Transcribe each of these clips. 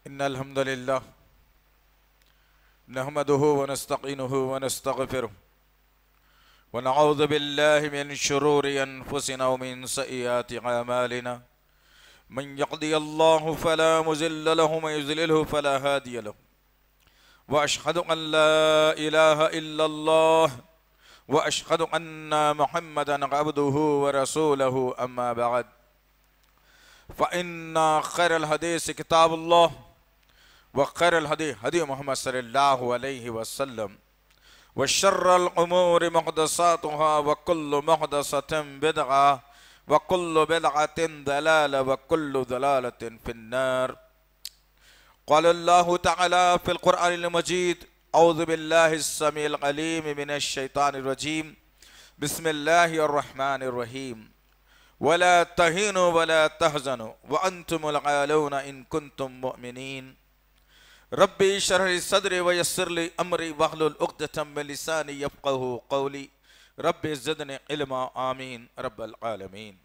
إن الحمد لله نحمده ونستعينه ونستغفره ونعوذ بالله من شرور أنفسنا ومن سيئات أعمالنا من يهده الله فلا مضل له ومن يضلل فلا هادي له وأشهد أن لا إله إلا الله وأشهد أن محمدا عبده ورسوله أما بعد فإن خير الحديث كتاب الله وخير الهدي هدي محمد صلى الله عليه وسلم وشر الأمور محدثاتها وكل محدثة بدعة وكل بدعة ضلالة وكل ضلالة في النار. قال الله تعالى في القرآن المجيد: أعوذ بالله السميع العليم من الشيطان الرجيم بسم الله الرحمن الرحيم ولا تهنوا ولا تحزنوا وأنتم الأعلون إن كنتم مؤمنين. ربي اشرح لي صدري ويسر لي امري واحلل عقدة من لساني يفقهوا قولي ربي زدنی علما آمین رب العالمین.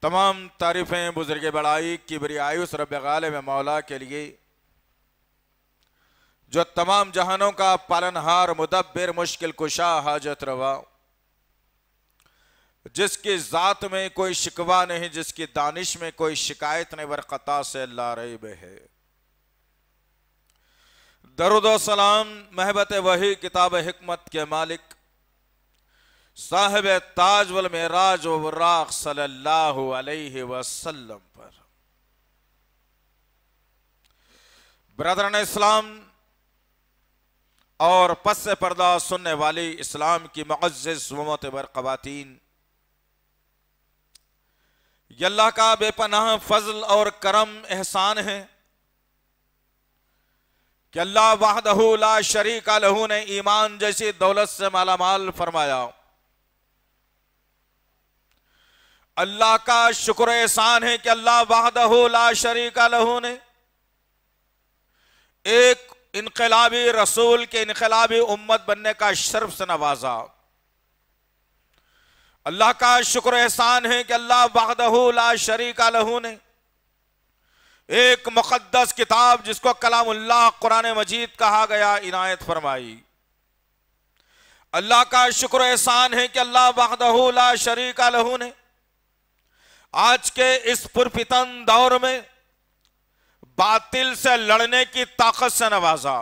تمام تعریفیں بزرگ بڑائی کبریائی اس رب غالب مولا کے لیے جو تمام جہانوں کا پالنہار مدبر مشکل کشا حاجت روا، جس کی ذات میں کوئی شکوہ نہیں، جس کی دانش میں کوئی شکایت نہیں، ورقطع سے لا ریب ہے. درود و سلام محبت وحی کتاب حکمت کے مالک صاحب تاج والمعراج و براق صلی اللہ علیہ وسلم پر. برادران اسلام اور پس پردہ سننے والی اسلام کی معزز و معتبر خواتین، یہ اللہ کا بے پناہ فضل اور کرم احسان ہے کہ اللہ وحدہ لا شریک لہ نے ایمان جیسی دولت سے مالا مال فرمایا. اللہ کا شکر احسان ہے کہ اللہ وحدہ لا شریک لہ نے ایک انقلابی رسول کے انقلابی امت بننے کا شرف سے نوازا. اللہ کا شکر احسان ہے کہ اللہ وحدہ لا شریک لہ نے ایک مقدس کتاب جس کو کلام اللہ قرآن مجید کہا گیا عنایت فرمائی. اللہ کا شکر احسان ہے کہ اللہ وحدہ لا شریک لہ نے آج کے اس پرفتن دور میں باطل سے لڑنے کی طاقت سے نوازا.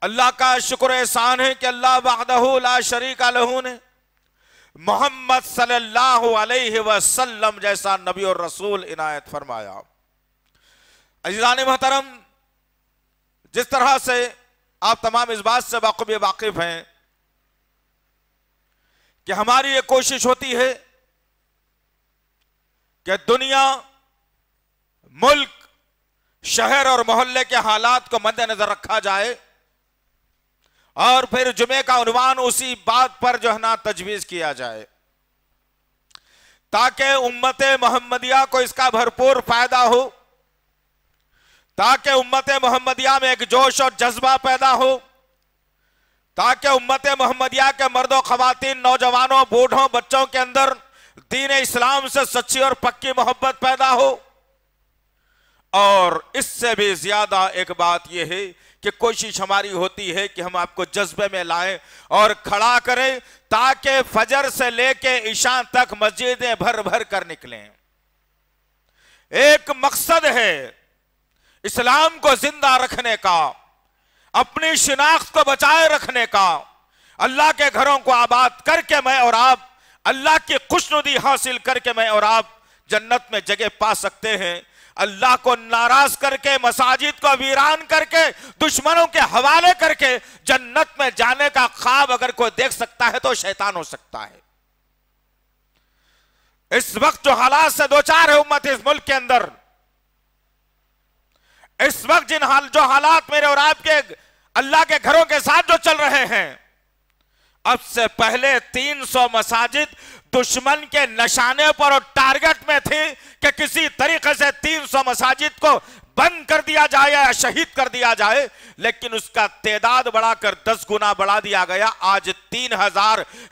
اللہ کا شکر احسان ہے کہ اللہ وحدہ لا شریک لہ نے محمد صلی اللہ علیہ وسلم جیسا نبی اور رسول عنایت فرمایا. عزیزان محترم، جس طرح سے آپ تمام اس بات سے واقف ہیں کہ ہماری یہ کوشش ہوتی ہے کہ دنیا، ملک، شہر اور محلے کے حالات کو مد نظر رکھا جائے اور پھر جمعے کا عنوان اسی بات پر جو ہے نا تجویز کیا جائے تاکہ امت محمدیہ کو اس کا بھرپور فائدہ ہو، تاکہ امت محمدیہ میں ایک جوش اور جذبہ پیدا ہو، تاکہ امت محمدیہ کے مرد و خواتین، نوجوانوں، بوڑھوں، بچوں کے اندر دین اسلام سے سچی اور پکی محبت پیدا ہو. اور اس سے بھی زیادہ ایک بات یہ ہے کہ کوشش ہماری ہوتی ہے کہ ہم آپ کو جذبے میں لائیں اور کھڑا کریں تاکہ فجر سے لے کے عشاء تک مسجدیں بھر بھر کر نکلیں. ایک مقصد ہے اسلام کو زندہ رکھنے کا، اپنی شناخت کو بچائے رکھنے کا، اللہ کے گھروں کو آباد کر کے میں اور آپ اللہ کی خوشنودی حاصل کر کے میں اور آپ جنت میں جگہ پا سکتے ہیں. اللہ کو ناراض کر کے، مساجد کو ویران کر کے، دشمنوں کے حوالے کر کے جنت میں جانے کا خواب اگر کوئی دیکھ سکتا ہے تو شیطان ہو سکتا ہے. اس وقت جو حالات سے دوچار ہے امت اس ملک کے اندر، اس وقت جو حالات میرے اور آپ کے اللہ کے گھروں کے ساتھ جو چل رہے ہیں، اب سے پہلے 300 مساجد دشمن کے نشانے پر اور ٹارگٹ میں تھی کہ کسی طریقے سے 300 مساجد کو بند کر دیا جائے یا شہید کر دیا جائے، لیکن اس کا تعداد بڑھا کر 10 گنا بڑھا دیا گیا. آج 3000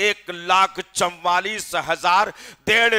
1,44,000, 1.5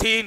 3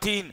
3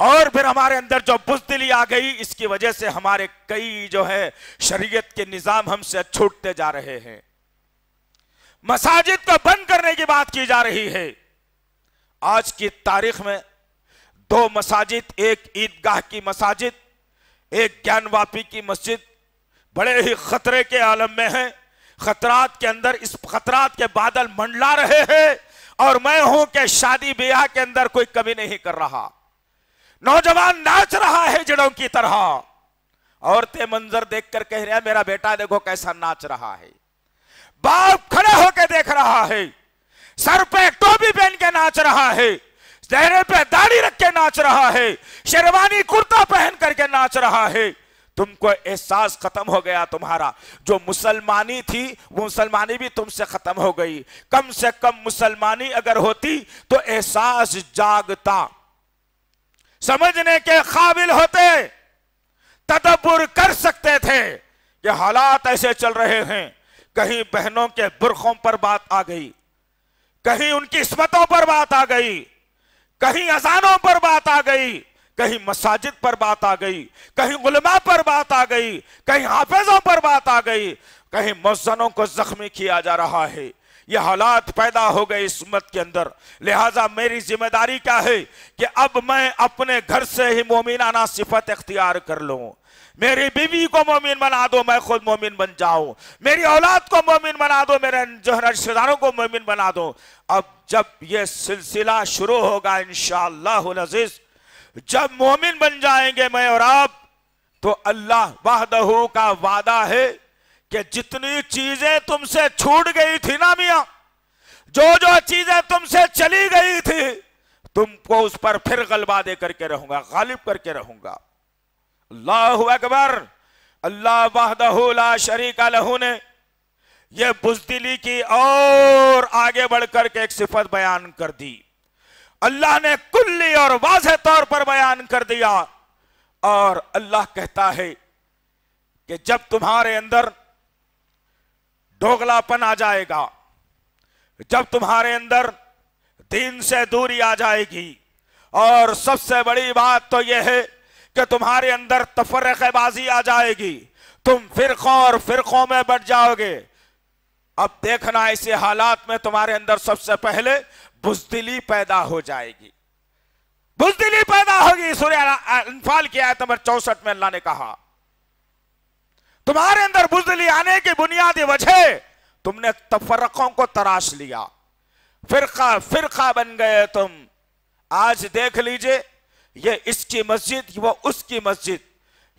اور پھر ہمارے اندر جو بزدلی آ گئی، اس کی وجہ سے ہمارے کئی جو ہے شریعت کے نظام ہم سے چھوٹتے جا رہے ہیں۔ مساجد کو بند کرنے کی بات کی جا رہی ہے۔ آج کی تاریخ میں 2 مساجد، ایک عیدگاہ کی مساجد، ایک گیان واپی کی مسجد، بڑے ہی خطرے کے عالم میں ہیں۔ خطرات کے اندر اس خطرات کے بادل منڈلا رہے ہیں، اور میں ہوں کہ شادی بیاہ کے اندر کوئی کمی نہیں کر رہا۔ نوجوان ناچ رہا ہے جڑوں کی طرح، عورتیں منظر دیکھ کر کہہ رہے ہیں میرا بیٹا دیکھو کیسا ناچ رہا ہے، باپ کھڑے ہو کے دیکھ رہا ہے، سر پہ ٹوپی پہن کے ناچ رہا ہے، چہرے پہ داڑھی رکھ کے ناچ رہا ہے، شیروانی کرتا پہن کر کے ناچ رہا ہے۔ تم کو احساس ختم ہو گیا، تمہارا جو مسلمانی تھی وہ مسلمانی بھی تم سے ختم ہو گئی۔ کم سے کم مسلمانی اگر ہوتی تو احساس جاگتا، سمجھنے کے قابل ہوتے، تدبر کر سکتے تھے کہ حالات ایسے چل رہے ہیں۔ کہیں بہنوں کے برقعوں پر بات آ گئی، کہیں ان کی عصمتوں پر بات آ گئی، کہیں اذانوں پر بات آ گئی، کہیں مساجد پر بات آ گئی، کہیں علماء پر بات آ گئی، کہیں حافظوں پر بات آ گئی، کہیں مؤذنوں کو زخمی کیا جا رہا ہے۔ یہ حالات پیدا ہو گئے اس امت کے اندر، لہٰذا میری ذمہ داری کیا ہے کہ اب میں اپنے گھر سے ہی مومنانہ صفت اختیار کر لوں۔ میری بیوی کو مومن بنا دو، میں خود مومن بن جاؤں، میری اولاد کو مومن بنا دو، میرے جو رشتہ داروں کو مومن بنا دو۔ اب جب یہ سلسلہ شروع ہوگا انشاءاللہ العزیز، جب مومن بن جائیں گے میں اور آپ، تو اللہ وحدہ کا وعدہ ہے کہ جتنی چیزیں تم سے چھوٹ گئی تھی نا میاں، جو چیزیں تم سے چلی گئی تھی، تم کو اس پر پھر غلبہ دے کر کے رہوں گا، غالب کر کے رہوں گا۔ اللہ اکبر۔ اللہ وحدہ لا شریک لہ نے یہ بزدلی کی اور آگے بڑھ کر کے ایک صفت بیان کر دی، اللہ نے کلی اور واضح طور پر بیان کر دیا، اور اللہ کہتا ہے کہ جب تمہارے اندر دوغلاپن آ جائے گا، جب تمہارے اندر دین سے دوری آ جائے گی، اور سب سے بڑی بات تو یہ ہے کہ تمہارے اندر تفرقہ بازی آ جائے گی، تم فرقوں اور فرقوں میں بٹ جاؤ گے۔ اب دیکھنا ایسے حالات میں تمہارے اندر سب سے پہلے بزدلی پیدا ہو جائے گی، بزدلی پیدا ہوگی۔ سورہ انفال کی آیت نمبر 64 میں اللہ نے کہا تمہارے اندر بزدلی آنے کی بنیادی وجہ تم نے تفرقوں کو تراش لیا، فرقہ فرقہ بن گئے تم۔ آج دیکھ لیجئے، یہ اس کی مسجد وہ اس کی مسجد،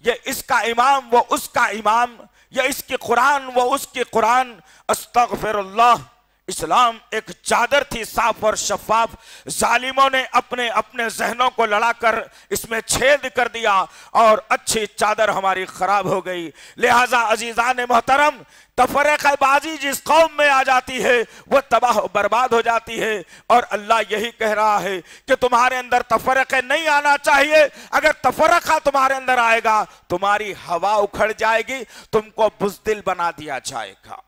یہ اس کا امام وہ اس کا امام، یہ اس کی قرآن وہ اس کی قرآن۔ استغفر اللہ۔ اسلام ایک چادر تھی صاف اور شفاف، ظالموں نے اپنے اپنے ذہنوں کو لڑا کر اس میں چھید کر دیا، اور اچھی چادر ہماری خراب ہو گئی۔ لہٰذا عزیزان محترم، تفرقہ بازی جس قوم میں آ جاتی ہے وہ تباہ و برباد ہو جاتی ہے، اور اللہ یہی کہہ رہا ہے کہ تمہارے اندر تفرقہ نہیں آنا چاہیے۔ اگر تفرقہ تمہارے اندر آئے گا تمہاری ہوا اکھڑ جائے گی، تم کو بزدل بنا دیا جائے گا۔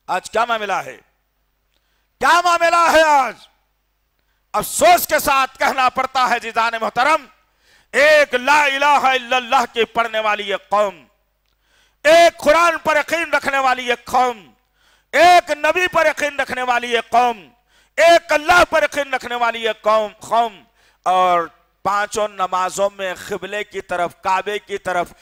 آج کیا معاملہ ہے، کیا معاملہ ہے آج؟ افسوس کے ساتھ کہنا پڑتا ہے عزیزان محترم، ایک لا الہ الا اللہ کی پڑھنے والی ایک قوم، ایک قرآن پر یقین رکھنے والی ایک قوم، ایک نبی پر یقین رکھنے والی ایک قوم، ایک اللہ پر یقین رکھنے والی ایک قوم، اور پانچوں نمازوں میں قبلے کی طرف، کعبے کی طرف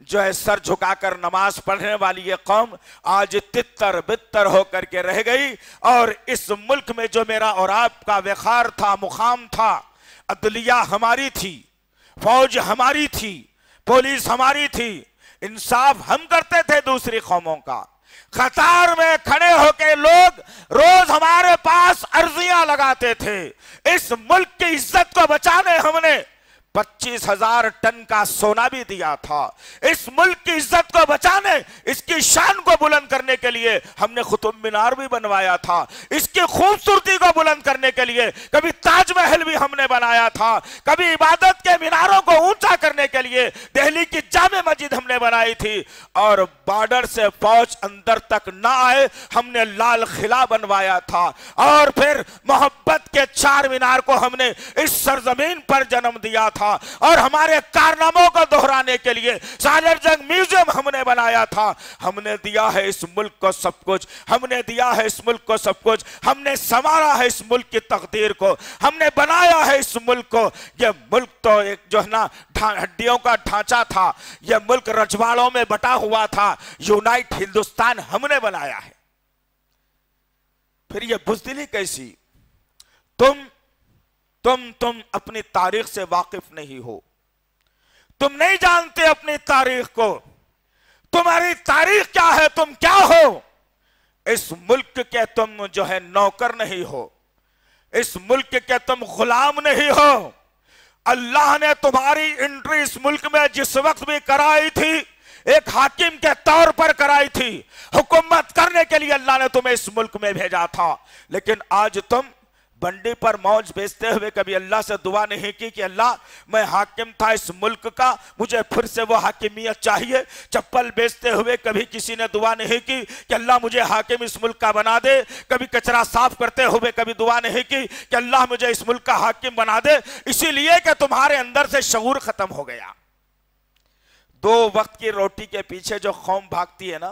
جو ہے سر جھکا کر نماز پڑھنے والی یہ قوم آج تتر بتر ہو کر کے رہ گئی۔ اور اس ملک میں جو میرا اور آپ کا وقار تھا، مقام تھا، عدلیہ ہماری تھی، فوج ہماری تھی، پولیس ہماری تھی، انصاف ہم کرتے تھے دوسری قوموں کا، قطار میں کھڑے ہو کے لوگ روز ہمارے پاس عرضیاں لگاتے تھے۔ اس ملک کی عزت کو بچانے ہم نے 25,000 ٹن کا سونا بھی دیا تھا۔ اس ملک کی عزت کو بچانے، اس کی شان کو بلند کرنے کے لیے ہم نے قطب مینار بھی بنوایا تھا۔ اس کی خوبصورتی کو بلند کرنے کے لیے کبھی تاج محل بھی ہم نے بنایا تھا، کبھی عبادت کے میناروں کو اونچا کرنے کے لیے دہلی کی جامع مسجد ہم نے بنائی تھی، اور بارڈر سے فوج اندر تک نہ آئے ہم نے لال قلعہ بنوایا تھا، اور پھر محبت کے 4 مینار کو ہم نے اس سرزمین پر جنم دیا تھا۔ تھا اور ہمارے کارناموں کو دہرانے کے لیے سالر جنگ میوزیم ہم نے بنایا تھا. ہم نے دیا ہے اس ملک کو سب کچھ, ہم نے دیا ہے اس ملک کو سب کچھ, ہم نے سنوارا ہے اس ملک کی تقدیر کو, ہم نے بنایا ہے اس ملک کو. یہ ملک تو ایک جو ہے نا ہڈیوں کا ڈھانچہ تھا, یہ ملک رجواڑوں میں بٹا ہوا تھا, یونائٹ ہندوستان ہم نے بنایا ہے. پھر یہ بزدلی کیسی؟ تم اپنی تاریخ سے واقف نہیں ہو, تم نہیں جانتے اپنی تاریخ کو. تمہاری تاریخ کیا ہے, تم کیا ہو؟ اس ملک کے تم جو ہے نوکر نہیں ہو, اس ملک کے تم غلام نہیں ہو. اللہ نے تمہاری انٹری اس ملک میں جس وقت بھی کرائی تھی ایک حاکم کے طور پر کرائی تھی, حکومت کرنے کے لیے اللہ نے تمہیں اس ملک میں بھیجا تھا. لیکن آج تم بنڈی پر موج بیچتے ہوئے کبھی اللہ سے دعا نہیں کی کہ اللہ میں حاکم تھا اس ملک کا, مجھے پھر سے وہ حاکمیت چاہیے. چپل بیچتے ہوئے کبھی کسی نے دعا نہیں کی کہ اللہ مجھے حاکم اس ملک کا بنا دے. کبھی کچرا صاف کرتے ہوئے کبھی دعا نہیں کی کہ اللہ مجھے اس ملک کا حاکم بنا دے. اسی لیے کہ تمہارے اندر سے شعور ختم ہو گیا. 2 وقت کی روٹی کے پیچھے جو قوم بھاگتی ہے نا,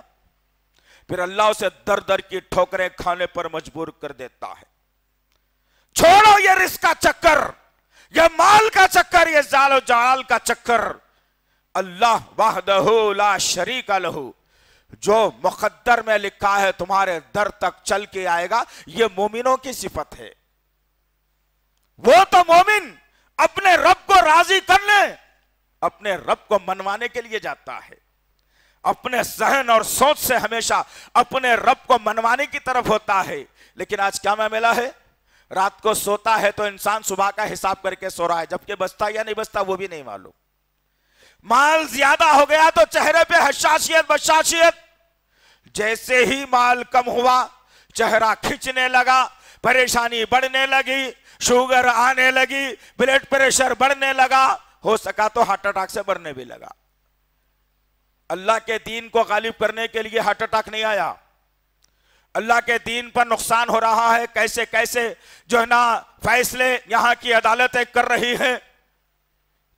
پھر اللہ اسے در در کی ٹھوکریں کھانے پر مجبور کر دیتا ہے. چھوڑو یہ رزق کا چکر, یہ مال کا چکر, یہ زال و جلال کا چکر. اللہ وحدہ لا شریک لہ, جو مقدر میں لکھا ہے تمہارے در تک چل کے آئے گا, یہ مومنوں کی صفت ہے. وہ تو مومن اپنے رب کو راضی کرنے, اپنے رب کو منوانے کے لیے جاتا ہے. اپنے ذہن اور سوچ سے ہمیشہ اپنے رب کو منوانے کی طرف ہوتا ہے. لیکن آج کیا معاملہ ہے, رات کو سوتا ہے تو انسان صبح کا حساب کر کے سو رہا ہے, جبکہ بچتا یا نہیں بچتا وہ بھی نہیں معلوم. مال زیادہ ہو گیا تو چہرے پہ حشاشیت بشاشیت. جیسے ہی مال کم ہوا چہرہ کھچنے لگا, پریشانی بڑھنے لگی, شوگر آنے لگی, بلڈ پریشر بڑھنے لگا, ہو سکا تو ہارٹ اٹیک سے مرنے بھی لگا. اللہ کے دین کو غالب کرنے کے لیے ہارٹ اٹیک نہیں آیا. اللہ کے دین پر نقصان ہو رہا ہے, کیسے کیسے جو ہے نا فیصلے یہاں کی عدالتیں کر رہی ہیں,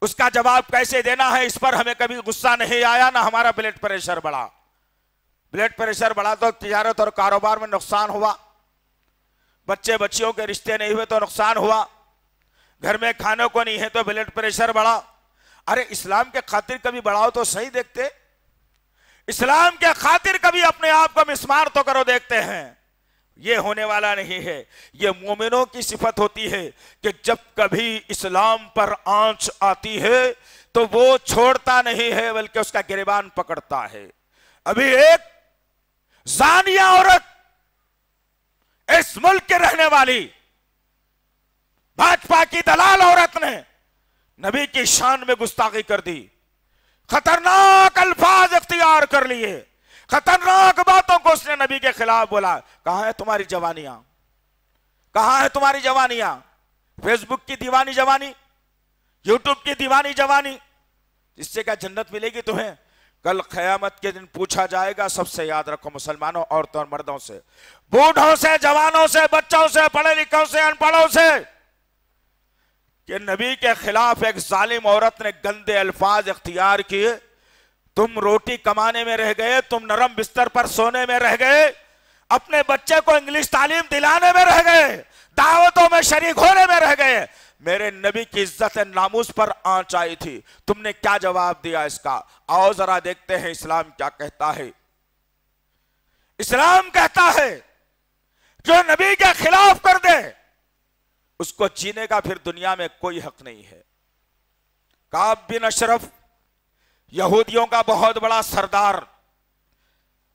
اس کا جواب کیسے دینا ہے, اس پر ہمیں کبھی غصہ نہیں آیا, نہ ہمارا بلڈ پریشر بڑھا. بلڈ پریشر بڑھا تو تجارت اور کاروبار میں نقصان ہوا, بچے بچیوں کے رشتے نہیں ہوئے تو نقصان ہوا, گھر میں کھانے کو نہیں ہے تو بلڈ پریشر بڑھا. ارے اسلام کے خاطر کبھی بڑھاؤ تو صحیح دیکھتے, اسلام کے خاطر کبھی اپنے آپ کو مسمار تو کرو دیکھتے ہیں. یہ ہونے والا نہیں ہے. یہ مومنوں کی صفت ہوتی ہے کہ جب کبھی اسلام پر آنچ آتی ہے تو وہ چھوڑتا نہیں ہے بلکہ اس کا گریبان پکڑتا ہے. ابھی ایک زانیہ عورت, اس ملک کے رہنے والی بھاجپا کی دلال عورت نے نبی کی شان میں گستاخی کر دی, خطرناک الفاظ اختیار کر لیے, خطرناک باتوں کو اس نے نبی کے خلاف بولا. کہاں ہے تمہاری جوانیاں, کہاں ہے تمہاری جوانیاں؟ فیس بک کی دیوانی جوانی, یوٹیوب کی دیوانی جوانی, جس سے کیا جنت ملے گی تمہیں؟ کل قیامت کے دن پوچھا جائے گا. سب سے یاد رکھو مسلمانوں, عورتوں اور مردوں سے, بوڑھوں سے, جوانوں سے, بچوں سے, پڑھے لکھوں سے, ان پڑھوں سے, کہ نبی کے خلاف ایک ظالم عورت نے گندے الفاظ اختیار کیے. تم روٹی کمانے میں رہ گئے, تم نرم بستر پر سونے میں رہ گئے, اپنے بچے کو انگلش تعلیم دلانے میں رہ گئے, دعوتوں میں شریک ہونے میں رہ گئے. میرے نبی کی عزت ناموس پر آنچ آئی تھی, تم نے کیا جواب دیا اس کا؟ آؤ ذرا دیکھتے ہیں اسلام کیا کہتا ہے. اسلام کہتا ہے جو نبی کے خلاف کر دے اس کو جینے کا پھر دنیا میں کوئی حق نہیں ہے. کعب بن اشرف, یہودیوں کا بہت بڑا سردار,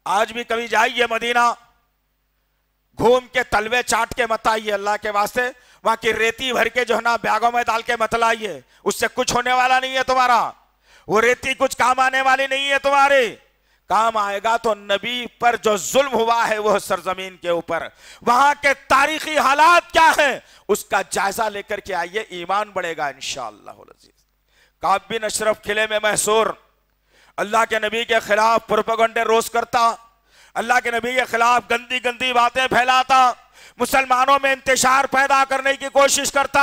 آج بھی کبھی جائیے مدینہ, گھوم کے تلوے چاٹ کے مت آئیے اللہ کے واسطے, وہاں کی ریتی بھر کے جو ہے نا بیگوں میں ڈال کے مت لائیے, اس سے کچھ ہونے والا نہیں ہے تمہارا. وہ ریتی کچھ کام آنے والی نہیں ہے تمہارے. کام آئے گا تو نبی پر جو ظلم ہوا ہے وہ سرزمین کے اوپر, وہاں کے تاریخی حالات کیا ہیں اس کا جائزہ لے کر کے آئیے, ایمان بڑھے گا انشاءاللہ العزیز. کعب بن اشرف قلعے میں محصور, اللہ کے نبی کے خلاف پروپیگنڈے روز کرتا, اللہ کے نبی کے خلاف گندی گندی باتیں پھیلاتا, مسلمانوں میں انتشار پیدا کرنے کی کوشش کرتا.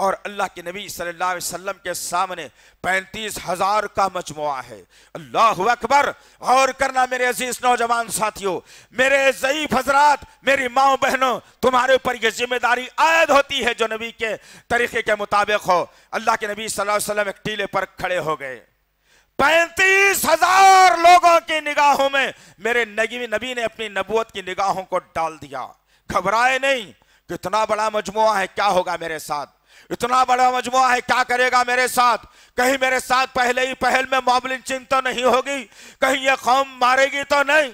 اور اللہ کے نبی صلی اللہ علیہ وسلم کے سامنے 35,000 کا مجموعہ ہے۔ اللہ اکبر! غور کرنا میرے عزیز نوجوان ساتھیوں، میرے ضعیف حضرات، میری ماں بہنوں، تمہارے اوپر یہ ذمہ داری عائد ہوتی ہے جو نبی کے طریقے کے مطابق ہو۔ اللہ کے نبی صلی اللہ علیہ وسلم ایک ٹیلے پر کھڑے ہو گئے، 35,000 لوگوں کی نگاہوں میں میرے نبی نے اپنی نبوت کی نگاہوں کو ڈال دیا۔ گھبرائے نہیں، کتنا بڑا مجموعہ ہے، کیا ہوگا میرے ساتھ؟ اتنا بڑا مجموعہ ہے، کیا کرے گا میرے ساتھ؟ کہیں میرے ساتھ پہلے ہی پہل میں موب لنچنگ تو نہیں ہوگی؟ کہیں یہ قوم مارے گی تو نہیں؟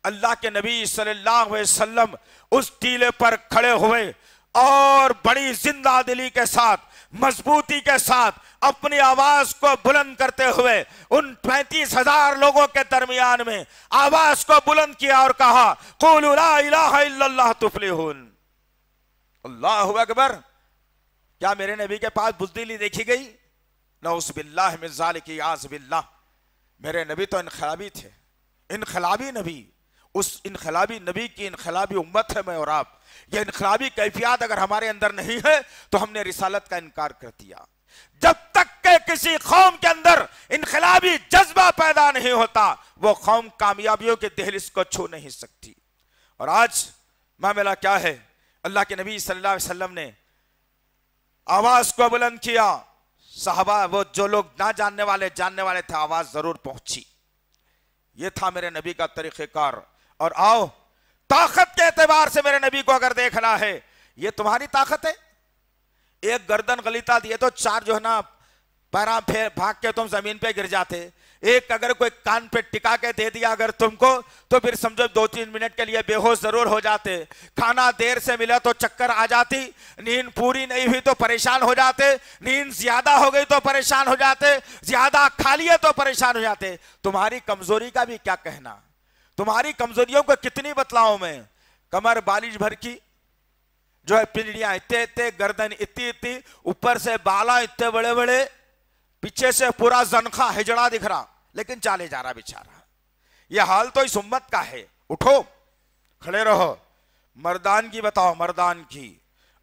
اللہ کے نبی صلی اللہ علیہ وسلم اس ٹیلے پر کھڑے ہوئے اور بڑی زندہ دلی کے ساتھ، مضبوطی کے ساتھ اپنی آواز کو بلند کرتے ہوئے ان 35,000 لوگوں کے درمیان میں آواز کو بلند کیا اور کہا، قولوا لا الہ الا اللہ تفلحون۔ اللہ اکبر! کیا میرے نبی کے پاس بزدلی دیکھی گئی؟ نعوذ باللہ من ذالک، یعوذ باللہ۔ میرے نبی تو انقلابی تھے، انقلابی نبی، اس انقلابی نبی کی انقلابی امت ہے میں اور آپ۔ یہ انقلابی کیفیات اگر ہمارے اندر نہیں ہے تو ہم نے رسالت کا انکار کر دیا۔ جب تک کہ کسی قوم کے اندر انقلابی جذبہ پیدا نہیں ہوتا، وہ قوم کامیابیوں کے دہلیز کو چھو نہیں سکتی۔ اور آج معاملہ کیا ہے؟ اللہ کے نبی صلی اللہ علیہ وسلم نے آواز کو بلند کیا، صحابہ وہ جو لوگ نہ جاننے والے تھے، آواز ضرور پہنچی۔ یہ تھا میرے نبی کا طریقہ کار۔ اور آؤ، طاقت کے اعتبار سے میرے نبی کو اگر دیکھنا ہے، یہ تمہاری طاقت ہے؟ ایک گردن غلیظہ دیے تو 4 جو ہے نا پیراں پھیر بھاگ کے تم زمین پہ گر جاتے۔ ایک اگر کوئی کان پہ ٹکا کے دے دیا اگر تم کو تو پھر سمجھو 2-3 منٹ کے لیے بے ہوش ضرور ہو جاتے۔ کھانا دیر سے ملا تو چکر آ جاتی، نیند پوری نہیں ہوئی تو پریشان ہو جاتے، نیند زیادہ ہو گئی تو پریشان ہو جاتے، زیادہ کھا لیے تو پریشان ہو جاتے۔ تمہاری کمزوری کا بھی کیا کہنا؟ تمہاری کمزوریوں کو کتنی بتلاؤں میں؟ کمر بالش بھر کی جو ہے، پنڈلیاں اتنے گردن اتنی، اوپر سے بالا اتنے بڑے بڑے، پیچھے سے پورا زنخہ ہجڑا دکھ رہا، لیکن چالے جا رہا بیچارہ۔ یہ حال تو اس امت کا ہے۔ اٹھو، کھڑے رہو، مردان کی بتاؤ، مردان کی،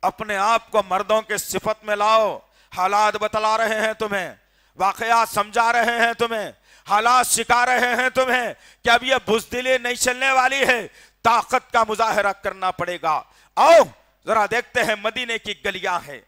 اپنے آپ کو مردوں کے صفت میں لاؤ۔ حالات بتلا رہے ہیں تمہیں، واقعات سمجھا رہے ہیں تمہیں، حالات سکھا رہے ہیں تمہیں کہ اب یہ بزدلی نہیں چلنے والی ہے، طاقت کا مظاہرہ کرنا پڑے گا۔ آؤ ذرا دیکھتے ہیں، مدینے کی گلیاں ہیں،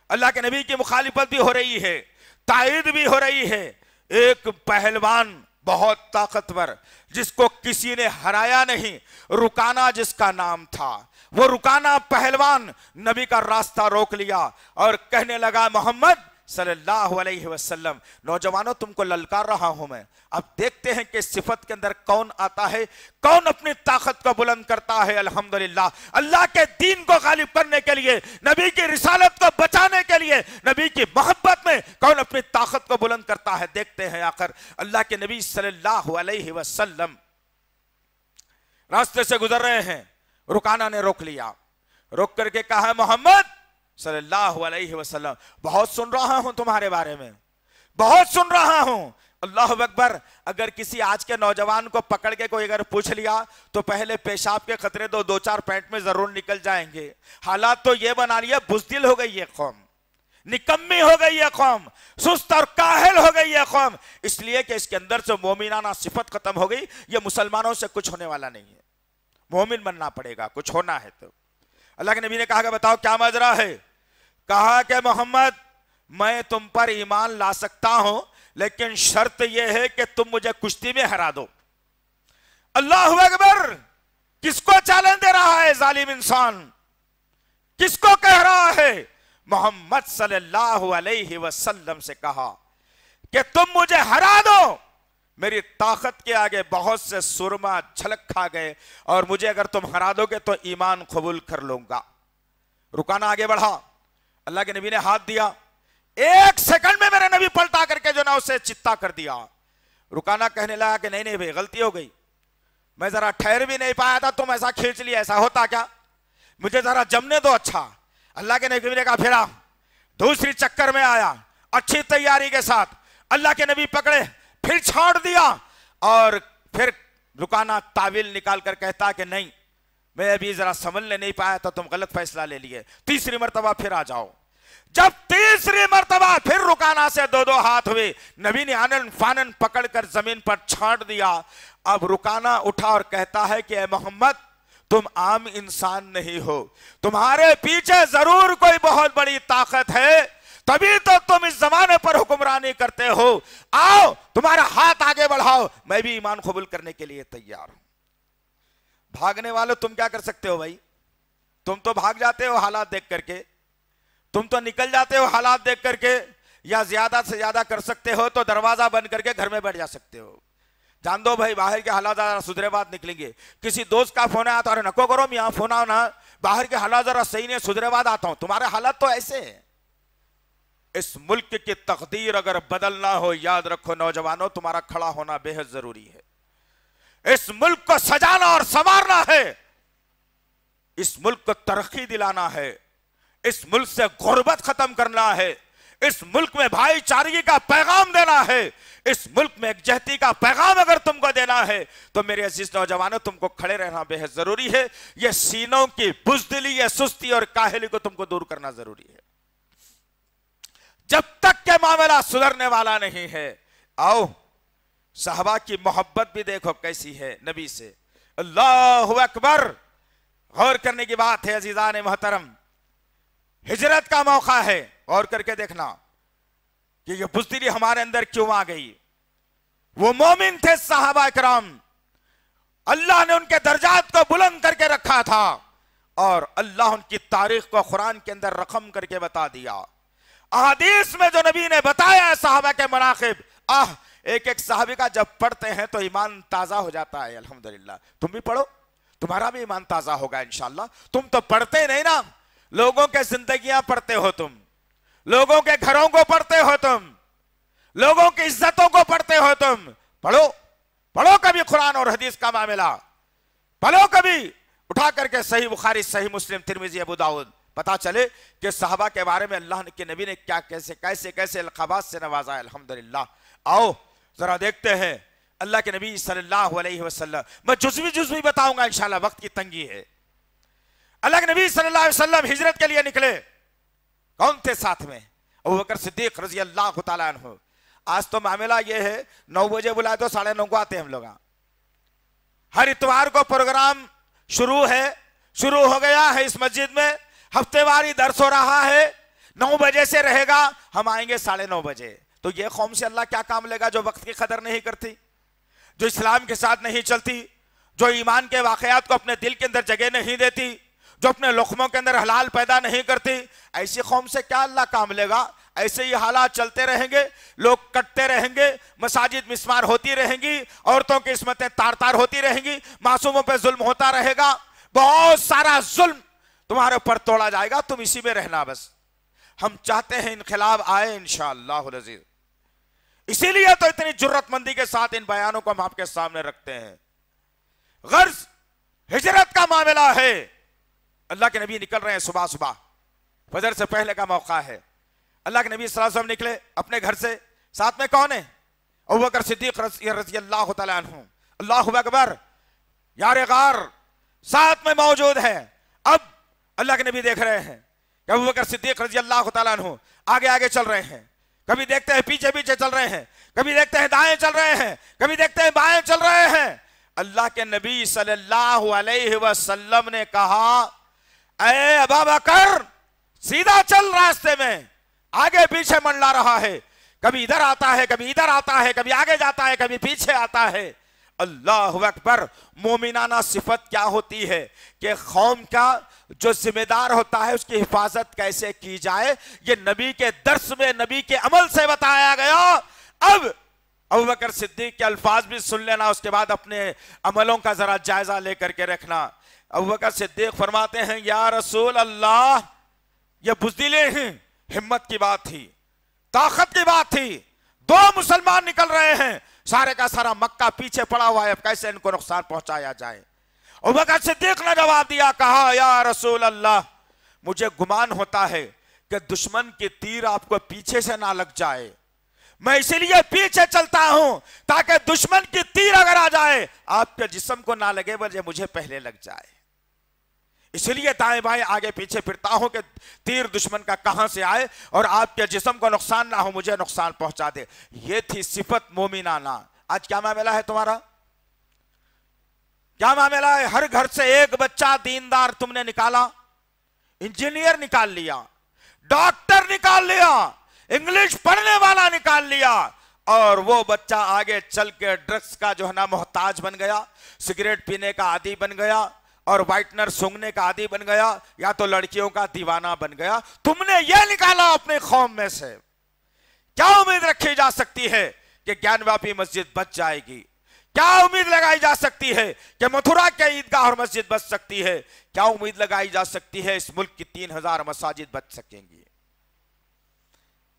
اللہ کے نبی کی مخالفت بھی ہو رہی ہے، تائید بھی ہو رہی ہے۔ ایک پہلوان بہت طاقتور جس کو کسی نے ہرایا نہیں، رکانہ جس کا نام تھا، وہ رکانہ پہلوان نبی کا راستہ روک لیا اور کہنے لگا، محمد صلی اللہ علیہ وسلم، نوجوانوں تم کو للکار رہا ہوں میں، اب دیکھتے ہیں کہ صفت کے اندر کون آتا ہے، کون اپنی طاقت کو بلند کرتا ہے۔ الحمدللہ، اللہ کے دین کو غالب کرنے کے لیے، نبی کی رسالت کو بچانے کے لیے، نبی کی محبت میں کون اپنی طاقت کو بلند کرتا ہے، دیکھتے ہیں۔ آخر اللہ کے نبی صلی اللہ علیہ وسلم راستے سے گزر رہے ہیں، رکانہ نے روک لیا، روک کر کے کہا، محمد صلی اللہ علیہ وسلم، بہت سن رہا ہوں تمہارے بارے میں، بہت سن رہا ہوں۔ اللہ اکبر! اگر کسی آج کے نوجوان کو پکڑ کے کوئی اگر پوچھ لیا تو پہلے پیشاب کے خطرے 2-4 پینٹ میں ضرور نکل جائیں گے۔ حالات تو یہ بنا لیا، بزدل ہو گئی یہ قوم، نکمی ہو گئی یہ قوم، سست اور کاہل ہو گئی یہ قوم، اس لیے کہ اس کے اندر سے مومنانہ صفت ختم ہو گئی۔ یہ مسلمانوں سے کچھ ہونے والا نہیں ہے، مومن بننا پڑے گا، کچھ ہونا ہے تو۔ اللہ کے نبی نے کہا کہ بتاؤ کیا ماجرا ہے؟ کہا کہ محمد، میں تم پر ایمان لا سکتا ہوں، لیکن شرط یہ ہے کہ تم مجھے کشتی میں ہرا دو۔ اللہ اکبر! کس کو چیلنج دے رہا ہے ظالم انسان؟ کس کو کہہ رہا ہے؟ محمد صلی اللہ علیہ وسلم سے کہا کہ تم مجھے ہرا دو، میری طاقت کے آگے بہت سے سرما جھلک کھا گئے، اور مجھے اگر تم ہرا دو گے تو ایمان قبول کر لوں گا۔ رکانہ آگے بڑھا، اللہ کے نبی نے ہاتھ دیا، 1 سیکنڈ میں میرے نبی پلٹا کر کے جو نا اسے چتا کر دیا۔ رکانہ کہنے لگا کہ نہیں بھائی، غلطی ہو گئی، میں ذرا ٹھہر بھی نہیں پایا تھا، تم ایسا کھینچ لیا، ایسا ہوتا کیا؟ مجھے ذرا جمنے دو۔ اچھا، اللہ کے نبی نے کہا پھرا، دوسری چکر میں آیا، اچھی تیاری کے ساتھ اللہ کے نبی پکڑے، پھر چھوڑ دیا، اور پھر رکانہ تعویل نکال کر کہتا کہ نہیں، میں ابھی ذرا سنبھلنے نہیں پایا تھا، تم غلط فیصلہ لے لیے، تیسری مرتبہ پھر آ جاؤ۔ جب تیسری مرتبہ پھر رکانا سے دو دو ہاتھ ہوئے، نبی نے آنن فانن پکڑ کر زمین پر چھانٹ دیا۔ اب رکانا اٹھا اور کہتا ہے کہ اے محمد تم عام انسان نہیں ہو، تمہارے پیچھے ضرور کوئی بہت بڑی طاقت ہے، تبھی تو تم اس زمانے پر حکمرانی کرتے ہو، آؤ تمہارا ہاتھ آگے بڑھاؤ، میں بھی ایمان قبول کرنے کے لیے تیار ہوں۔ بھاگنے والوں تم کیا کر سکتے ہو بھائی؟ تم تو بھاگ جاتے ہو حالات دیکھ کر کے، تم تو نکل جاتے ہو حالات دیکھ کر کے، یا زیادہ سے زیادہ کر سکتے ہو تو دروازہ بند کر کے گھر میں بیٹھ جا سکتے ہو۔ جان دو بھائی باہر کے حالات ذرا سدھرے بعد نکلیں گے۔ کسی دوست کا فون آیا تو ارے نکو کرو میاں فون آؤ نا، باہر کے حالات ذرا صحیح نہیں سدھرے بعد آتا ہوں۔ تمہارے حالات تو ایسے ہیں۔ اس ملک کی تقدیر اگر بدلنا ہو، یاد رکھو نوجوانوں تمہارا کھڑا ہونا بے حد ضروری ہے۔ اس ملک کو سجانا اور سنوارنا ہے، اس ملک کو ترقی دلانا ہے، اس ملک سے غربت ختم کرنا ہے، اس ملک میں بھائی چارگی کا پیغام دینا ہے، اس ملک میں یکجہتی کا پیغام اگر تم کو دینا ہے تو میرے عزیز نوجوانوں تم کو کھڑے رہنا بے حد ضروری ہے۔ یہ سینوں کی بزدلی، یہ سستی اور کاہلی کو تم کو دور کرنا ضروری ہے۔ جب تک کہ معاملہ سدھرنے والا نہیں ہے، آؤ صحابہ کی محبت بھی دیکھو کیسی ہے نبی سے۔ اللہ اکبر، غور کرنے کی بات ہے عزیزان محترم۔ ہجرت کا موقع ہے، غور کر کے دیکھنا کہ یہ بزدلی ہمارے اندر کیوں آ گئی۔ وہ مومن تھے صحابہ کرام، اللہ نے ان کے درجات کو بلند کر کے رکھا تھا، اور اللہ ان کی تاریخ کو قرآن کے اندر رقم کر کے بتا دیا۔ احادیث میں جو نبی نے بتایا ہے صحابہ کے مناقب، ایک ایک صحابی کا جب پڑھتے ہیں تو ایمان تازہ ہو جاتا ہے۔ الحمدللہ تم بھی پڑھو، تمہارا بھی ایمان تازہ ہوگا انشاءاللہ۔ تم تو پڑھتے نہیں نا، لوگوں کے زندگیاں پڑھتے ہو، تم لوگوں کے گھروں کو پڑھتے ہو، تم لوگوں کی عزتوں کو پڑھتے ہو، تم پڑھو پڑھو کبھی قرآن اور حدیث کا معاملہ، پڑھو کبھی اٹھا کر کے صحیح بخاری، صحیح مسلم، ترمذی، ابو داؤد، پتا چلے کہ صحابہ کے بارے میں اللہ کے نبی نے کیا کیسے القابات سے نوازا ہے۔ الحمدللہ آؤ ذرا دیکھتے ہیں اللہ کے نبی صلی اللہ علیہ وسلم۔ میں جزوی بتاؤں گا انشاءاللہ، وقت کی تنگی ہے۔ اللہ کے نبی صلی اللہ علیہ وسلم ہجرت کے لیے نکلے، کون تھے ساتھ میں؟ ابوبکر صدیق رضی اللہ تعالیٰ عنہ۔ آج تو معاملہ یہ ہے 9 بجے بلائے تو 9:30 کو آتے ہیں ہم لوگ۔ ہر اتوار کو پروگرام شروع ہو گیا ہے اس مسجد میں، ہفتے واری درس ہو رہا ہے، 9 بجے سے رہے گا، ہم آئیں گے 9:30 بجے۔ تو یہ قوم سے اللہ کیا کام لے گا جو وقت کی قدر نہیں کرتی، جو اسلام کے ساتھ نہیں چلتی، جو ایمان کے واقعات کو اپنے دل کے اندر جگہ نہیں دیتی، جو اپنے لقموں کے اندر حلال پیدا نہیں کرتی، ایسی قوم سے کیا اللہ کام لے گا؟ ایسے ہی حالات چلتے رہیں گے، لوگ کٹتے رہیں گے، مساجد مسمار ہوتی رہیں گی، عورتوں کی عصمتیں تار ہوتی رہیں گی، معصوموں پہ ظلم ہوتا رہے گا، بہت سارا ظلم تمہارے اوپر توڑا جائے گا، تم اسی میں رہنا بس۔ ہم چاہتے ہیں انقلاب آئے انشاءاللہ العزیز، اسی لیے تو اتنی جرات مندی کے ساتھ ان بیانوں کو ہم آپ کے سامنے رکھتے ہیں۔ غرض ہجرت کا معاملہ ہے، اللہ کے نبی نکل رہے ہیں صبح فجر سے پہلے کا موقع ہے۔ اللہ کے نبی صلی اللہ علیہ وسلم نکلے اپنے گھر سے، ساتھ میں کون ہے؟ ابوبکر صدیق رضی اللہ تعالیٰ عنہ، اللہ اکبر، یار غار ساتھ میں موجود ہے۔ اب اللہ کے نبی دیکھ رہے ہیں کہ ابوبکر صدیق رضی اللہ تعالیٰ عنہ آگے چل رہے ہیں، کبھی دیکھتے ہیں پیچھے چل رہے ہیں، کبھی دیکھتے ہیں دائیں چل رہے ہیں، کبھی دیکھتے ہیں بائیں چل رہے ہیں۔ اللہ کے نبی صلی اللہ علیہ وسلم نے کہا، اے ابابکر سیدھا چل راستے میں، آگے پیچھے منڈلا رہا ہے، کبھی ادھر آتا ہے، کبھی ادھر آتا ہے، کبھی آگے جاتا ہے، کبھی پیچھے آتا ہے۔ اللہ اکبر، مومنانہ صفت کیا ہوتی ہے کہ قوم کا جو ذمہ دار ہوتا ہے اس کی حفاظت کیسے کی جائے، یہ نبی کے درس میں، نبی کے عمل سے بتایا گیا۔ اب ابوبکر صدیق کے الفاظ بھی سن لینا، اس کے بعد اپنے عملوں کا ذرا جائزہ لے کر کے رکھنا۔ ابوبکر صدیق فرماتے ہیں، یا رسول اللہ، یہ بزدلی ہیں، ہمت کی بات تھی، طاقت کی بات تھی، 2 مسلمان نکل رہے ہیں، سارے کا سارا مکہ پیچھے پڑا ہوا ہے، اب کیسے ان کو نقصان پہنچایا جائے؟ ابوبکر صدیق نے جواب دیا، کہا، یا رسول اللہ، مجھے گمان ہوتا ہے کہ دشمن کی تیر آپ کو پیچھے سے نہ لگ جائے، میں اسی لیے پیچھے چلتا ہوں تاکہ دشمن کی تیر اگر آ جائے آپ کے جسم کو نہ لگے بلکہ مجھے پہلے لگ جائے۔ اس لیے دائیں بائیں آگے پیچھے پھرتا ہوں کہ تیر دشمن کا کہاں سے آئے اور آپ کے جسم کو نقصان نہ ہو، مجھے نقصان پہنچا دے۔ یہ تھی صفت مومنانہ۔ آج کیا معاملہ ہے تمہارا؟ کیا معاملہ ہے؟ ہر گھر سے ایک بچہ دیندار تم نے نکالا، انجینئر نکال لیا، ڈاکٹر نکال لیا، انگلش پڑھنے والا نکال لیا، اور وہ بچہ آگے چل کے ڈرگز کا جو ہے نا محتاج بن گیا، سگریٹ پینے کا عادی بن گیا، اور وائٹنر سونگنے کا عادی بن گیا، یا تو لڑکیوں کا دیوانہ بن گیا۔ تم نے یہ نکالا اپنے قوم میں سے، کیا امید رکھی جا سکتی ہے کہ گیان واپی مسجد بچ جائے گی؟ کیا امید لگائی جا سکتی ہے کہ متھرا کے عیدگاہ اور مسجد بچ سکتی ہے؟ کیا امید لگائی جا سکتی ہے اس ملک کی 3000 مساجد بچ سکیں گی؟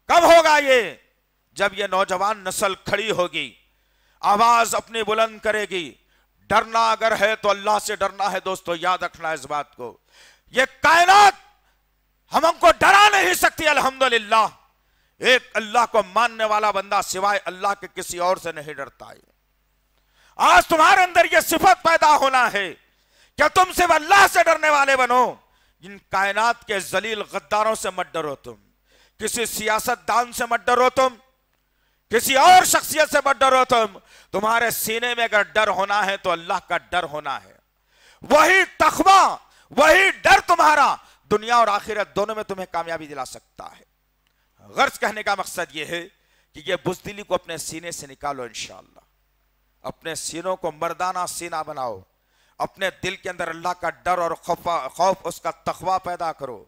کب ہوگا یہ؟ جب یہ نوجوان نسل کھڑی ہوگی، آواز اپنی بلند کرے گی۔ ڈرنا اگر ہے تو اللہ سے ڈرنا ہے دوستو، یاد رکھنا اس بات کو۔ یہ کائنات ہم کو ڈرا نہیں سکتی، الحمدللہ ایک اللہ کو ماننے والا بندہ سوائے اللہ کے کسی اور سے نہیں ڈرتا ہے۔ آج تمہارے اندر یہ صفت پیدا ہونا ہے کہ تم صرف اللہ سے ڈرنے والے بنو۔ ان کائنات کے ذلیل غداروں سے مت ڈرو، تم کسی سیاست دان سے مت ڈرو، تم کسی اور شخصیت سے مت ڈرو، تمہارے سینے میں اگر ڈر ہونا ہے تو اللہ کا ڈر ہونا ہے۔ وہی تقویٰ، وہی ڈر تمہارا دنیا اور آخرت دونوں میں تمہیں کامیابی دلا سکتا ہے۔ غرض کہنے کا مقصد یہ ہے کہ یہ بزدلی کو اپنے سینے سے نکالو انشاءاللہ۔ اپنے سینوں کو مردانہ سینہ بناؤ، اپنے دل کے اندر اللہ کا ڈر اور خوف، اس کا تقویٰ پیدا کرو۔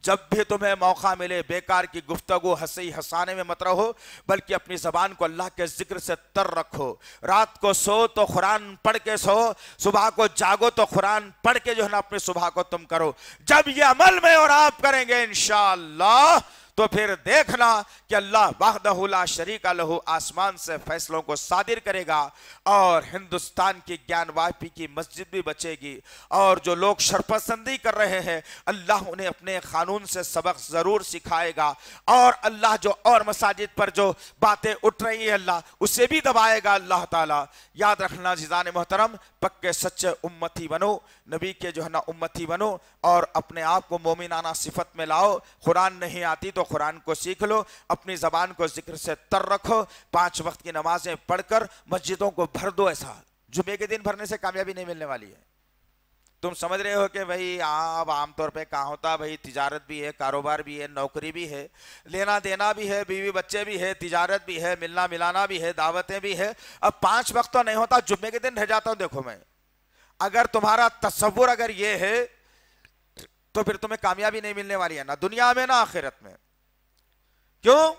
جب بھی تمہیں موقع ملے بیکار کی گفتگو ہنسی ہسانے میں مت رہو، بلکہ اپنی زبان کو اللہ کے ذکر سے تر رکھو۔ رات کو سو تو قرآن پڑھ کے سو، صبح کو جاگو تو قرآن پڑھ کے جو ہے نا اپنی صبح کو تم کرو۔ جب یہ عمل میں اور آپ کریں گے انشاءاللہ تو پھر دیکھنا کہ اللہ وحدہ لا شریک لہ آسمان سے فیصلوں کو صادر کرے گا، اور ہندوستان کی گیان واپی کی مسجد بھی بچے گی، اور جو لوگ شرپسندی کر رہے ہیں اللہ انہیں اپنے قانون سے سبق ضرور سکھائے گا، اور اللہ جو اور مساجد پر جو باتیں اٹھ رہی ہیں اللہ اسے بھی دبائے گا اللہ تعالیٰ۔ یاد رکھنا عزیزان محترم، پکے سچے امتی بنو، نبی کے جو ہے نا امتی بنو، اور اپنے آپ کو مومنانہ صفت میں لاؤ۔ قرآن نہیں آتی تو قرآن کو سیکھ لو، اپنی زبان کو ذکر سے تر رکھو، 5 وقت کی نمازیں پڑھ کر مسجدوں کو بھر دو۔ ایسا جمعے کے دن بھرنے سے کامیابی نہیں ملنے والی ہے۔ تم سمجھ رہے ہو کہ بھئی اب عام طور پہ کہاں ہوتا، بھئی تجارت بھی ہے، کاروبار بھی ہے، نوکری بھی ہے، لینا دینا بھی ہے، بیوی بچے بھی ہے، تجارت بھی ہے، ملنا ملانا بھی ہے، دعوتیں بھی ہے۔ اب 5 وقت تو نہیں ہوتا، جمعے کے دن رہ جاتا ہوں۔ دیکھو میں اگر تمہارا تصور اگر یہ ہے تو پھر تمہیں کامیابی نہیں ملنے والی ہے، نہ دنیا میں نہ آخرت میں۔ کیوں؟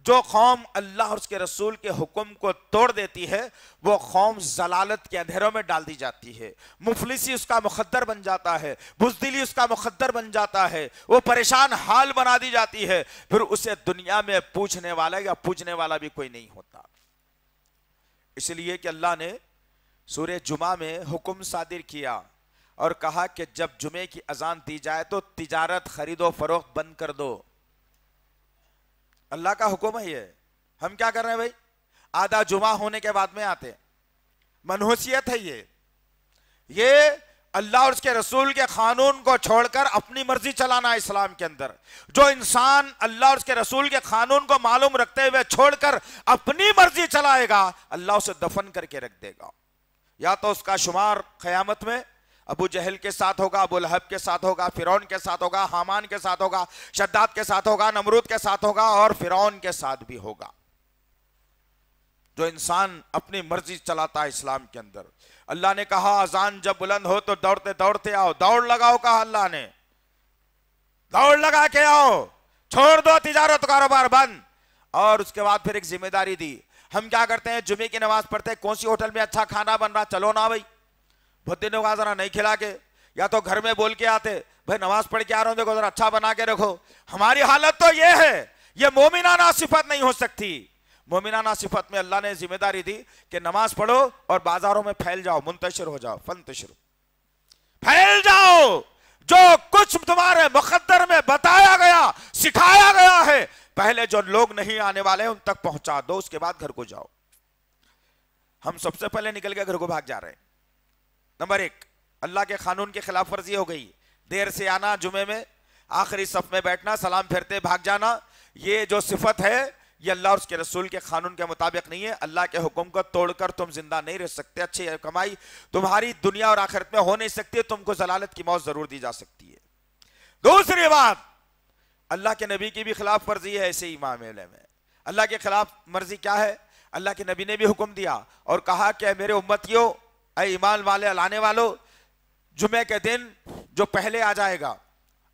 جو قوم اللہ اور اس کے رسول کے حکم کو توڑ دیتی ہے وہ قوم ضلالت کے اندھیروں میں ڈال دی جاتی ہے، مفلسی اس کا مخدر بن جاتا ہے، بزدلی اس کا مخدر بن جاتا ہے، وہ پریشان حال بنا دی جاتی ہے، پھر اسے دنیا میں پوچھنے والا یا پوجنے والا بھی کوئی نہیں ہوتا۔ اس لیے کہ اللہ نے سورہ جمعہ میں حکم صادر کیا اور کہا کہ جب جمعے کی اذان دی جائے تو تجارت خرید و فروخت بند کر دو۔ اللہ کا حکم ہے یہ۔ ہم کیا کر رہے ہیں بھائی؟ آدھا جمعہ ہونے کے بعد میں آتے، منحوسیت ہے یہ اللہ اور اس کے رسول کے قانون کو چھوڑ کر اپنی مرضی چلانا اسلام کے اندر۔ جو انسان اللہ اور اس کے رسول کے قانون کو معلوم رکھتے ہوئے چھوڑ کر اپنی مرضی چلائے گا اللہ اسے دفن کر کے رکھ دے گا۔ یا تو اس کا شمار قیامت میں ابو جہل کے ساتھ ہوگا، ابو لہب کے ساتھ ہوگا، فرعون کے ساتھ ہوگا، حامان کے ساتھ ہوگا، شداد کے ساتھ ہوگا، نمرود کے ساتھ ہوگا، اور فرعون کے ساتھ بھی ہوگا۔ جو انسان اپنی مرضی چلاتا ہے اسلام کے اندر، اللہ نے کہا اذان جب بلند ہو تو دوڑتے دوڑتے آؤ، دوڑ لگاؤ، کہا اللہ نے دوڑ لگا کے آؤ، چھوڑ دو تجارت کاروبار بند۔ اور اس کے بعد پھر ایک ذمہ داری دی۔ ہم کیا کرتے ہیں؟ جمعے کی نماز پڑھتے ہیں، کون سی ہوٹل میں اچھا کھانا بن رہا، چلو نا بھائی بہت دنوں کا ذرا نہیں کھلا کے، یا تو گھر میں بول کے آتے بھائی نماز پڑھ کے آ رہا ہوں دیکھو ذرا اچھا بنا کے رکھو۔ ہماری حالت تو یہ ہے، یہ مومنانہ صفت نہیں ہو سکتی۔ مومنانہ صفت میں اللہ نے ذمہ داری دی کہ نماز پڑھو اور بازاروں میں پھیل جاؤ، منتشر ہو جاؤ، فنتشر، پھیل جاؤ۔ جو کچھ تمہارے مقدر میں بتایا گیا، سکھایا گیا ہے، پہلے جو لوگ نہیں آنے والے ان تک پہنچا دو، اس کے بعد گھر کو جاؤ۔ ہم سب سے پہلے نکل کے گھر کو بھاگ جا رہے ہیں۔ نمبر 1 اللہ کے قانون کی خلاف ورزی ہو گئی. دیر سے آنا جمعے میں, آخری صف میں بیٹھنا, سلام پھیرتے بھاگ جانا, یہ جو صفت ہے یہ اللہ اور اس کے رسول کے قانون کے مطابق نہیں ہے. اللہ کے حکم کو توڑ کر تم زندہ نہیں رہ سکتے. اچھی کمائی تمہاری دنیا اور آخرت میں ہو نہیں سکتی, تم کو ضلالت کی موت ضرور دی جا سکتی ہے. دوسری بات, اللہ کے نبی کی بھی خلاف ورزی ہے ایسے ہی معاملے میں. اللہ کے خلاف ورزی کیا ہے؟ اللہ کے نبی نے بھی حکم دیا اور کہا کہ میرے امتیوں, اے ایمان والے لانے والو, جمعے کے دن جو پہلے آ جائے گا,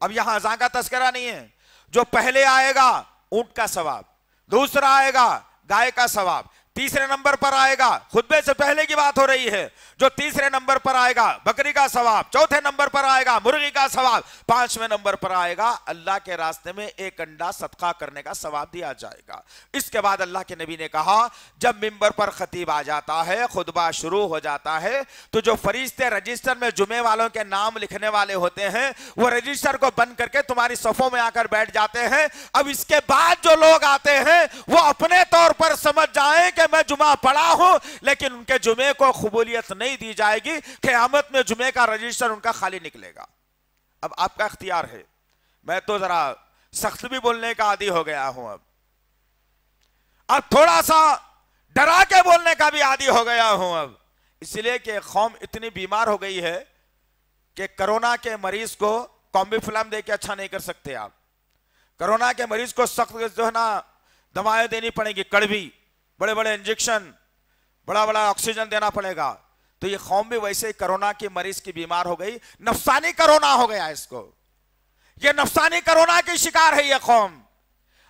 اب یہاں اذان کا تذکرہ نہیں ہے, جو پہلے آئے گا اونٹ کا ثواب, دوسرا آئے گا گائے کا ثواب, تیسرے نمبر پر آئے گا, خطبے سے پہلے کی بات ہو رہی ہے, جو تیسرے نمبر پر آئے گا بکری کا ثواب, چوتھے نمبر پر آئے گا مرغی کا ثواب, پانچویں نمبر پر آئے گا اللہ کے راستے میں ایک انڈا صدقہ کرنے کا ثواب دیا جائے گا. اس کے بعد اللہ کے نبی نے کہا جب ممبر پر خطیب آ جاتا ہے, خطبہ شروع ہو جاتا ہے, تو جو فرشتے رجسٹر میں جمعے والوں کے نام لکھنے والے ہوتے ہیں وہ رجسٹر کو بند کر کے تمہاری صفوں میں آ کر بیٹھ جاتے ہیں. اب اس کے بعد جو لوگ آتے ہیں وہ اپنے طور پر سمجھ جائیں کہ میں جمعہ پڑھا ہوں, لیکن ان کے جمعے کو قبولیت نہیں دی جائے گی. قیامت میں جمعے کا رجسٹر ان کا خالی نکلے گا. اب آپ کا اختیار ہے. میں تو ذرا سخت بھی بولنے کا عادی ہو گیا ہوں, اب تھوڑا سا ڈرا کے بولنے کا بھی عادی ہو گیا ہوں. اب اس لیے کہ قوم اتنی بیمار ہو گئی ہے کہ کرونا کے مریض کو کامبی فلم دے کے اچھا نہیں کر سکتے. آپ کرونا کے مریض کو سخت جو ہے نا دوائیں دینی پڑیں گی, کڑوی, بڑے بڑے انجیکشن, بڑا بڑا آکسیجن دینا پڑے گا. تو یہ قوم بھی ویسے ہی کرونا کی مریض کی بیمار ہو گئی. نفسانی کرونا ہو گیا اس کو, یہ نفسانی کرونا کی شکار ہے یہ قوم.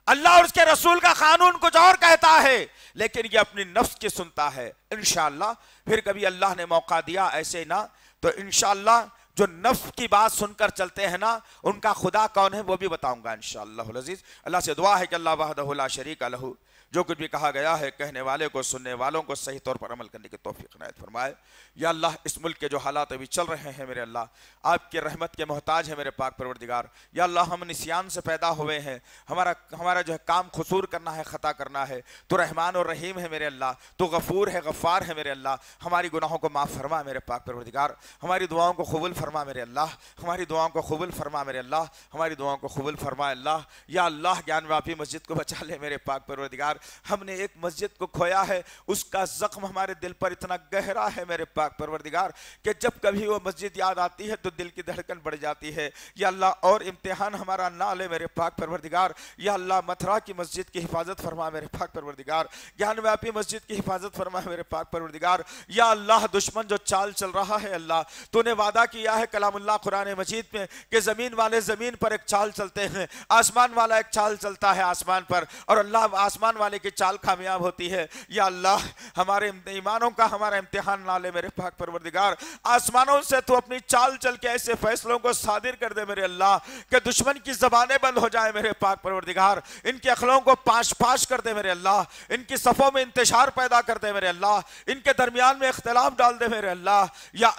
اللہ اور اس کے رسول کا قانون کچھ اور کہتا ہے, لیکن یہ اپنی نفس کی سنتا ہے. انشاءاللہ پھر کبھی اللہ نے موقع دیا ایسے نہ, تو انشاءاللہ جو نفس کی بات سن کر چلتے ہیں نا, ان کا خدا کون ہے وہ بھی بتاؤں گا انشاءاللہ العزیز. اللہ سے دعا ہے کہ اللہ وحدہ لا شریک لہ جو کچھ بھی کہا گیا ہے کہنے والے کو, سننے والوں کو صحیح طور پر عمل کرنے کی توفیق عنایت فرمائے. یا اللہ اس ملک کے جو حالات ابھی چل رہے ہیں میرے اللہ, آپ کی رحمت کے محتاج ہے میرے پاک پروردگار. یا اللہ ہم نسیان سے پیدا ہوئے ہیں, ہمارا جو ہے کام قصور کرنا ہے, خطا کرنا ہے. تو رحمان اور رحیم ہے میرے اللہ, تو غفور ہے, غفار ہے میرے اللہ. ہماری گناہوں کو معاف فرما میرے پاک پروردگار, ہماری دعاؤں کو قبول فرما میرے اللہ, ہماری دعاؤں کو قبول فرما میرے اللہ, ہماری دعاؤں کو قبول فرما اللہ. یا اللہ گیان واپی مسجد کو بچا لے میرے پاک پروردگار. ہم نے ایک مسجد کو کھویا ہے, اس کا زخم ہمارے دل پر اتنا گہرا ہے میرے پاک پروردگار کہ جب کبھی وہ مسجد یاد آتی ہے تو دل کی دھڑکن بڑھ جاتی ہے. یا اللہ اور امتحان ہمارا نہ لے میرے پاک پروردگار. یا اللہ متھرا کی مسجد کی حفاظت فرما میرے پاک پروردگار, گیان واپی مسجد کی حفاظت فرما میرے پاک پروردگار. یا اللہ دشمن جو چال چل رہا ہے اللہ, تو نے وعدہ کیا ہے کلام اللہ قرآن مجید میں کہ زمین والے زمین پر ایک چال چلتے ہیں, آسمان والا ایک چال چلتا ہے آسمان پر, اور اللہ آسمان والے کی چال کامیاب ہوتی ہے. یا اللہ ہمارے ایمانوں کا ہمارا امتحان نہ لے میرے پاک پروردگار. آسمانوں سے تو اپنی چال چل کے ایسے فیصلوں کو صادر کر دے میرے اللہ کہ دشمن کی زبانیں بند ہو جائیں میرے پاک پروردگار, ان کے عقلوں کو پاش پاش کر دے میرے اللہ, ان کی صفوں میں انتشار پیدا کر دے میرے اللہ, ان کے درمیان میں اختلاف ڈال دے میرے اللہ. یا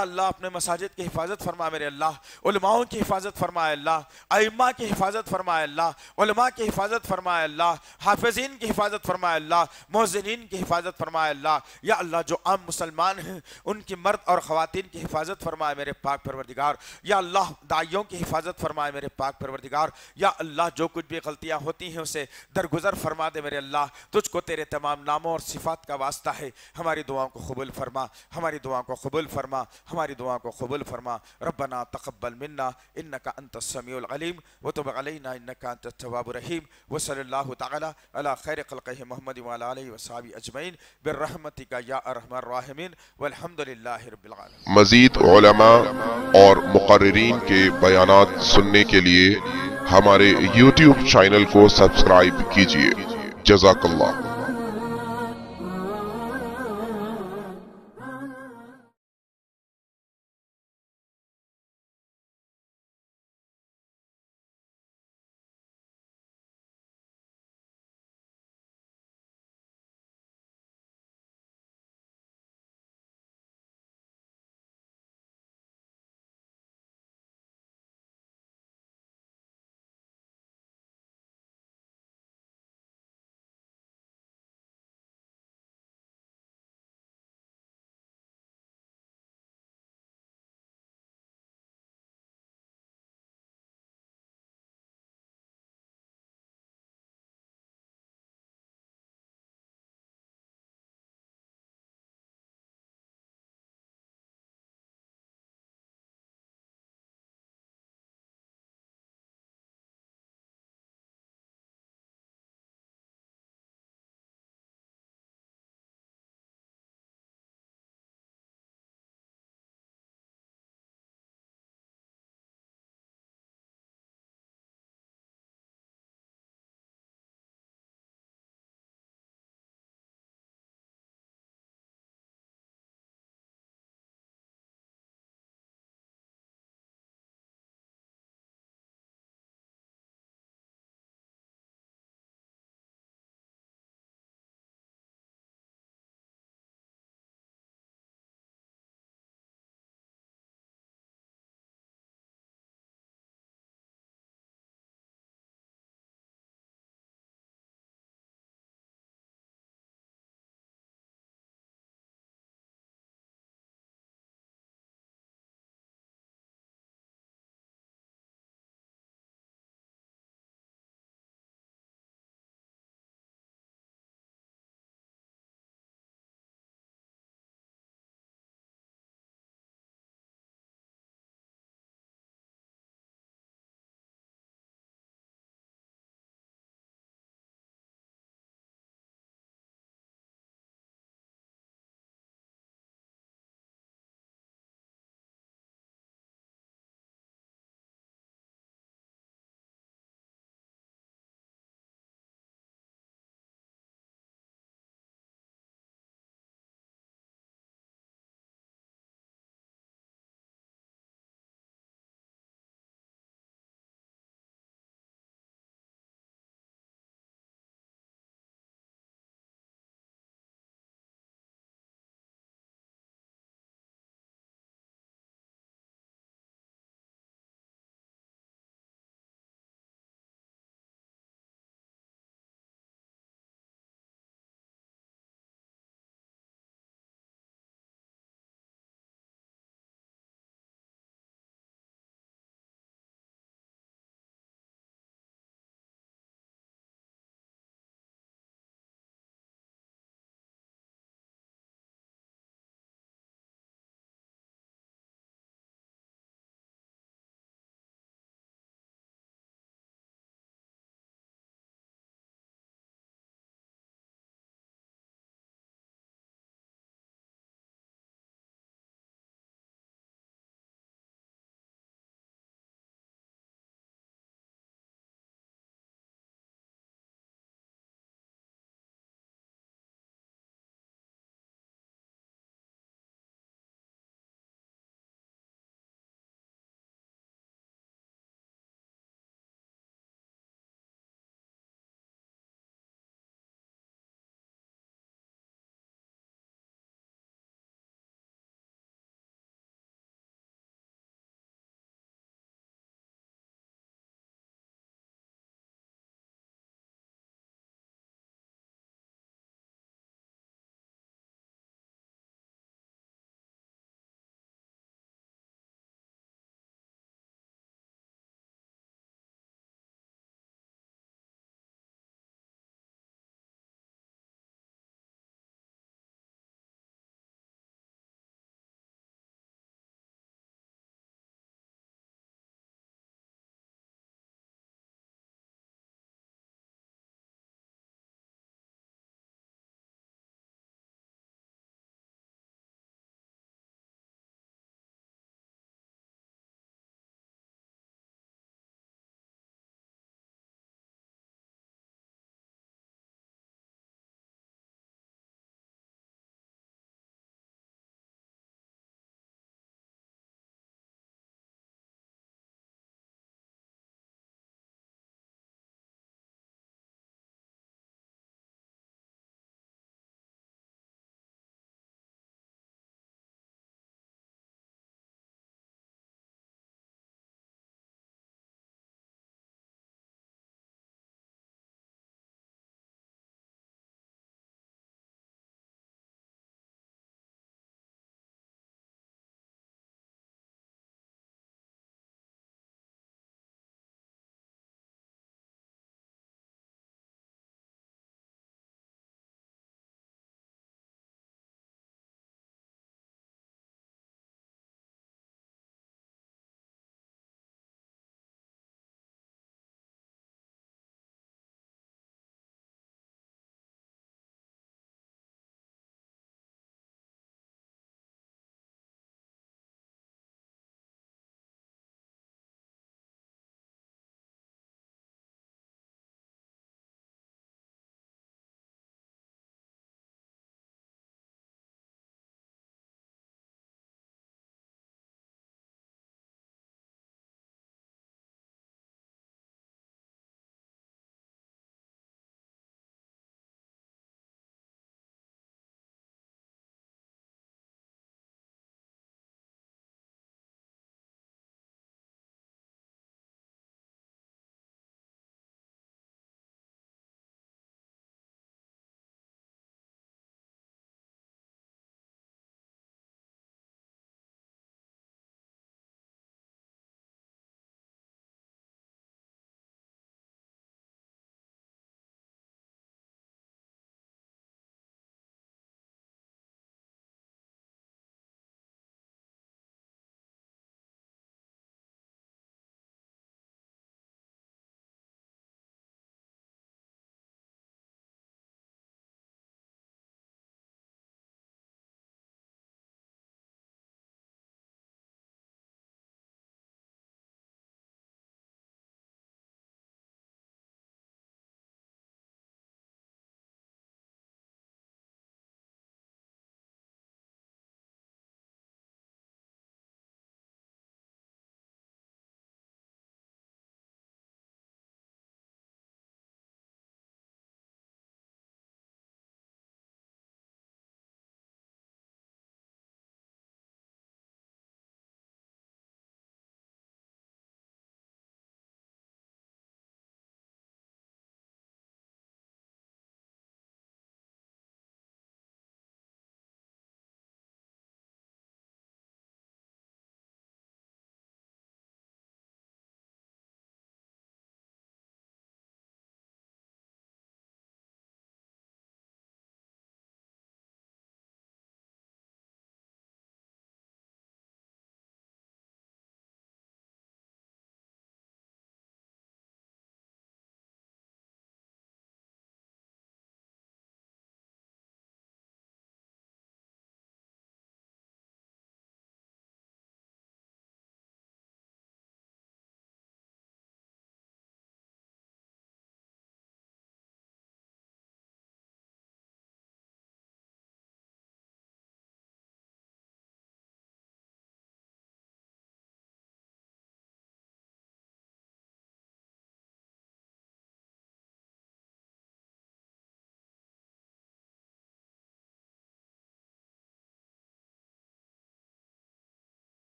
اللہ اپنے مساجد کی حفاظت فرما میرے اللہ, علماؤں کی حفاظت فرمائے اللہ, ائمہ کی حفاظت فرمائے اللہ, علماء کی حفاظت فرمائے اللہ, حافظین کی حفاظت فرمائے اللہ, مؤذنین کی حفاظت فرمائے اللہ. یا اللہ جو عام مسلمان ہیں ان کی مرد اور خواتین کی حفاظت فرمائے میرے پاک پروردگار. یا اللہ داعیوں کی حفاظت فرمائے میرے پاک پروردگار. یا اللہ جو کچھ بھی غلطیاں ہوتی ہیں اسے درگزر فرما دے میرے اللہ. تجھ کو تیرے تمام ناموں اور صفات کا واسطہ ہے, ہماری دعاؤں کو قبول فرما, ہماری دعاؤں کو قبول فرما, ہماری دعاؤں کو قبول فرما. ربنا تقبل منا انک انت السمیع العلیم وتب علینا انک انت التواب الرحیم. وصلی اللہ تعالی علی خیر خلقہ محمد وعلی آلہ وصحبہ اجمعین برحمتک یا ارحم الراحمین والحمد للہ رب العالمین. مزید علماء اور مقررین کے بیانات سننے کے لیے ہمارے YouTube چینل کو سبسکرائب کیجیے. جزاک اللہ.